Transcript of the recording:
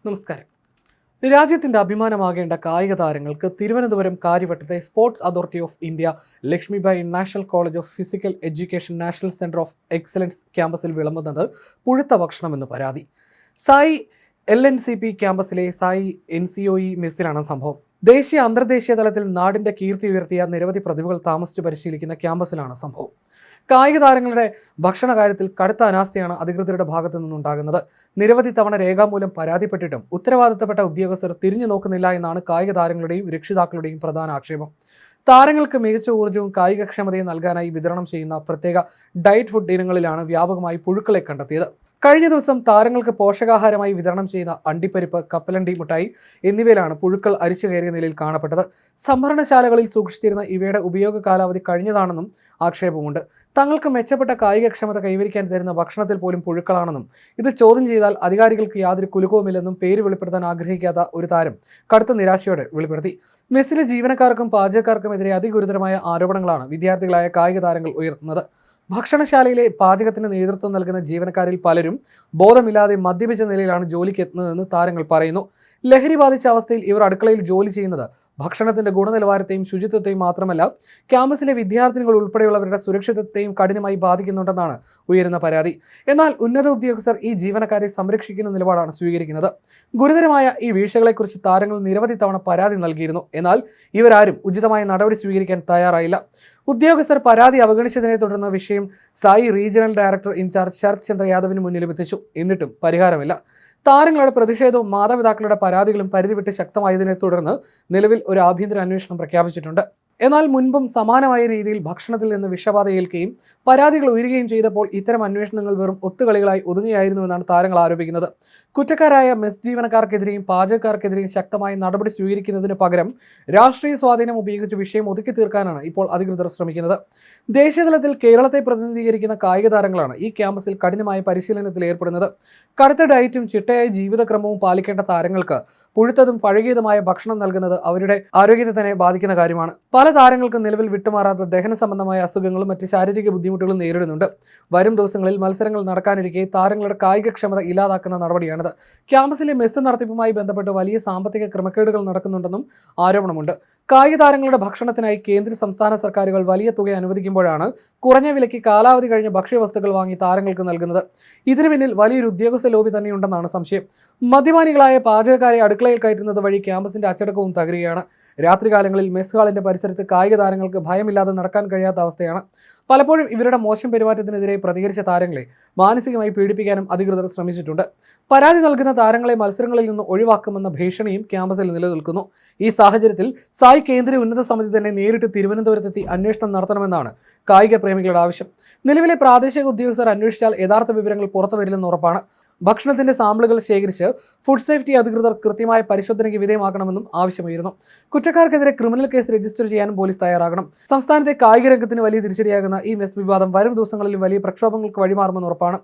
നമസ്കാരം. രാജ്യത്തിന്റെ അഭിമാനമാകേണ്ട കായിക താരങ്ങൾക്ക് തിരുവനന്തപുരം കാര്യവട്ടത്തെ sports authority of India Lakshmibai national college of physical education national centre of excellence ക്യാമ്പസിൽ വിളമ്പുന്നത് പുഴുത്ത ഭക്ഷണമെന്ന് പരാതി. സായി LNCP ക്യാമ്പസിലെ സായി NCOE മെസ്സിലാണ് സംഭവം. ദേശീയ അന്തർദേശീയ തലത്തിൽ നാടിന്റെ കീർത്തി ഉയർത്തിയ നിരവധി പ്രതിഭകൾ താമസിച്ചു പരിശീലിക്കുന്ന ക്യാമ്പസിലാണ് സംഭവം. കായിക താരങ്ങളുടെ ഭക്ഷണ കാര്യത്തിൽ കടുത്ത അനാസ്ഥയാണ് അധികൃതരുടെ ഭാഗത്തു നിന്നുണ്ടാകുന്നത്. നിരവധി തവണ രേഖാമൂലം പരാതിപ്പെട്ടിട്ടും ഉത്തരവാദിത്തപ്പെട്ട ഉദ്യോഗസ്ഥർ തിരിഞ്ഞു നോക്കുന്നില്ല എന്നാണ് കായിക താരങ്ങളുടെയും രക്ഷിതാക്കളുടെയും പ്രധാന ആക്ഷേപം. താരങ്ങൾക്ക് മികച്ച ഊർജ്ജവും കായികക്ഷമതയും നൽകാനായി വിതരണം ചെയ്യുന്ന പ്രത്യേക ഡയറ്റ് ഫുഡ് ഇനങ്ങളിലാണ് വ്യാപകമായി പുഴുക്കളെ കണ്ടെത്തിയത്. കഴിഞ്ഞ ദിവസം താരങ്ങൾക്ക് പോഷകാഹാരമായി വിതരണം ചെയ്യുന്ന അണ്ടിപ്പരിപ്പ്, കപ്പലണ്ടി മുട്ടായി എന്നിവയിലാണ് പുഴുക്കൾ അരിച്ചു കയറിയ നിലയിൽ കാണപ്പെട്ടത്. സംഭരണശാലകളിൽ സൂക്ഷിച്ചിരുന്ന ഇവയുടെ ഉപയോഗ കാലാവധി കഴിഞ്ഞതാണെന്നും ആക്ഷേപമുണ്ട്. തങ്ങൾക്ക് മെച്ചപ്പെട്ട കായികക്ഷമത കൈവരിക്കാൻ തരുന്ന ഭക്ഷണത്തിൽ പോലും പുഴുക്കളാണെന്നും ഇത് ചോദ്യം ചെയ്താൽ അധികാരികൾക്ക് യാതൊരു കുലുക്കവുമില്ലെന്നും പേര് വെളിപ്പെടുത്താൻ ആഗ്രഹിക്കാത്ത ഒരു താരം കടുത്ത നിരാശയോടെ വെളിപ്പെടുത്തി. മെസ്സിലെ ജീവനക്കാർക്കും പാചകക്കാർക്കുമെതിരെ അതിഗുരുതരമായ ആരോപണങ്ങളാണ് വിദ്യാർത്ഥികളായ കായിക താരങ്ങൾ ഉയർത്തുന്നത്. ഭക്ഷണശാലയിലെ പാചകത്തിന് നേതൃത്വം നൽകുന്ന ജീവനക്കാരിൽ പലരും ബോധമില്ലാതെ മദ്യപിച്ച നിലയിലാണ് ജോലിക്ക് എത്തുന്നതെന്ന് താരങ്ങൾ പറയുന്നു. ലഹരി ബാധിച്ച അവസ്ഥയിൽ ഇവർ അടുക്കളയിൽ ജോലി ചെയ്യുന്നത് ഭക്ഷണത്തിന്റെ ഗുണനിലവാരത്തെയും ശുചിത്വത്തെയും മാത്രമല്ല ക്യാമ്പസിലെ വിദ്യാർത്ഥിനികൾ ഉൾപ്പെടെയുള്ളവരുടെ സുരക്ഷിതത്വത്തെയും കഠിനമായി ബാധിക്കുന്നുണ്ടെന്നാണ് ഉയരുന്ന പരാതി. എന്നാൽ ഉന്നത ഉദ്യോഗസ്ഥർ ഈ ജീവനക്കാരെ സംരക്ഷിക്കുന്ന നിലപാടാണ് സ്വീകരിക്കുന്നത്. ഗുരുതരമായ ഈ വീഴ്ചകളെക്കുറിച്ച് താരങ്ങൾ നിരവധി തവണ പരാതി നൽകിയിരുന്നു. എന്നാൽ ഇവരാരും ഉചിതമായ നടപടി സ്വീകരിക്കാൻ തയ്യാറായില്ല. ഉദ്യോഗസ്ഥർ പരാതി അവഗണിച്ചതിനെ തുടർന്ന് വിഷയം SAI regional director incharge Sharath Chandra യാദവിന് മുന്നിലും എത്തിച്ചു. എന്നിട്ടും പരിഹാരമില്ല. താരങ്ങളുടെ പ്രതിഷേധവും മാതാപിതാക്കളുടെ പരാതികളും പരിധിവിട്ട് ശക്തമായതിനെ തുടർന്ന് നിലവിൽ ഒരു ആഭ്യന്തര അന്വേഷണം പ്രഖ്യാപിച്ചിട്ടുണ്ട്. എന്നാൽ മുൻപും സമാനമായ രീതിയിൽ ഭക്ഷണത്തിൽ നിന്ന് വിഷബാധ ഏൽക്കുകയും പരാതികൾ ഉയരുകയും ചെയ്തപ്പോൾ ഇത്തരം അന്വേഷണങ്ങൾ വെറും ഒത്തുകളികളായി ഒതുങ്ങിയായിരുന്നുവെന്നാണ് താരങ്ങൾ ആരോപിക്കുന്നത്. കുറ്റക്കാരായ മെസ് ജീവനക്കാർക്കെതിരെയും പാചകക്കാർക്കെതിരെയും ശക്തമായ നടപടി സ്വീകരിക്കുന്നതിന് പകരം രാഷ്ട്രീയ സ്വാധീനം ഉപയോഗിച്ച് വിഷയം ഒതുക്കി തീർക്കാനാണ് ഇപ്പോൾ അധികൃതർ ശ്രമിക്കുന്നത്. ദേശീയതലത്തിൽ കേരളത്തെ പ്രതിനിധീകരിക്കുന്ന കായിക താരങ്ങളാണ് ഈ ക്യാമ്പസിൽ കഠിനമായ പരിശീലനത്തിൽ ഏർപ്പെടുന്നത്. കടുത്ത ഡയറ്റും ചിട്ടയായ ജീവിതക്രമവും പാലിക്കേണ്ട താരങ്ങൾക്ക് പുഴുത്തതും പഴകിയതുമായ ഭക്ഷണം നൽകുന്നത് അവരുടെ ആരോഗ്യത്തെ തന്നെ ബാധിക്കുന്ന കാര്യമാണ്. പല താരങ്ങൾക്കും നിലവിൽ വിട്ടുമാറാത്ത ദഹന സംബന്ധമായ അസുഖങ്ങളും മറ്റ് ശാരീരിക ബുദ്ധിമുട്ടുകളും നേരിടുന്നുണ്ട്. വരും ദിവസങ്ങളിൽ മത്സരങ്ങൾ നടക്കാനിരിക്കെ താരങ്ങളുടെ കായികക്ഷമത ഇല്ലാതാക്കുന്ന നടപടിയാണിത്. ക്യാമ്പസിലെ മെസ്സ് നടത്തിപ്പുമായി ബന്ധപ്പെട്ട് വലിയ സാമ്പത്തിക ക്രമക്കേടുകൾ നടക്കുന്നുണ്ടെന്നും ആരോപണമുണ്ട്. കായിക താരങ്ങളുടെ ഭക്ഷണത്തിനായി കേന്ദ്ര സംസ്ഥാന സർക്കാരുകൾ വലിയ തുക അനുവദിക്കുമ്പോഴാണ് കുറഞ്ഞ വിലയ്ക്ക് കാലാവധി കഴിഞ്ഞ ഭക്ഷ്യവസ്തുക്കൾ വാങ്ങി താരങ്ങൾക്ക് നൽകുന്നത്. ഇതിനു പിന്നിൽ വലിയൊരു ഉദ്യോഗസ്ഥ ലോബി തന്നെയുണ്ടെന്നാണ് സംശയം. മദ്യപാനികളായ പാചകക്കാരെ അടുക്കളയിൽ കയറ്റുന്നത് വഴി ക്യാമ്പസിന്റെ അച്ചടക്കവും തകരുകയാണ്. രാത്രികാലങ്ങളിൽ മെസ് ഹാളിന്റെ പരിസരത്ത് കായിക താരങ്ങൾക്ക് ഭയമില്ലാതെ നടക്കാൻ കഴിയാത്ത അവസ്ഥയാണ്. പലപ്പോഴും ഇവരുടെ മോശം പെരുമാറ്റത്തിനെതിരെ പ്രതികരിച്ച താരങ്ങളെ മാനസികമായി പീഡിപ്പിക്കാനും അധികൃതർ ശ്രമിച്ചിട്ടുണ്ട്. പരാതി നൽകുന്ന താരങ്ങളെ മത്സരങ്ങളിൽ നിന്ന് ഒഴിവാക്കുമെന്ന ഭീഷണിയും ക്യാമ്പസിൽ നിലനിൽക്കുന്നു. ഈ സാഹചര്യത്തിൽ സായി കേന്ദ്ര ഉന്നത സമിതി തന്നെ നേരിട്ട് തിരുവനന്തപുരത്തെത്തി അന്വേഷണം നടത്തണമെന്നാണ് കായിക പ്രേമികളുടെ ആവശ്യം. നിലവിലെ പ്രാദേശിക ഉദ്യോഗസ്ഥർ അന്വേഷിച്ചാൽ യഥാർത്ഥ വിവരങ്ങൾ പുറത്തു വരില്ലെന്ന് ഉറപ്പാണ്. ഭക്ഷണത്തിന്റെ സാമ്പിളുകൾ ശേഖരിച്ച് ഫുഡ് സേഫ്റ്റി അധികൃതർ കൃത്യമായ പരിശോധനയ്ക്ക് വിധേയമാക്കണമെന്നും ആവശ്യമായിരുന്നു. കുറ്റക്കാർക്കെതിരെ ക്രിമിനൽ കേസ് രജിസ്റ്റർ ചെയ്യാനും പോലീസ് തയ്യാറാകണം. സംസ്ഥാനത്തെ കായിക രംഗത്തിന് വലിയ തിരിച്ചടിയാകുന്ന ഈ മെസ് വിവാദം വരും ദിവസങ്ങളിൽ വലിയ പ്രക്ഷോഭങ്ങൾക്ക് വഴിമാറുമെന്ന് ഉറപ്പാണ്.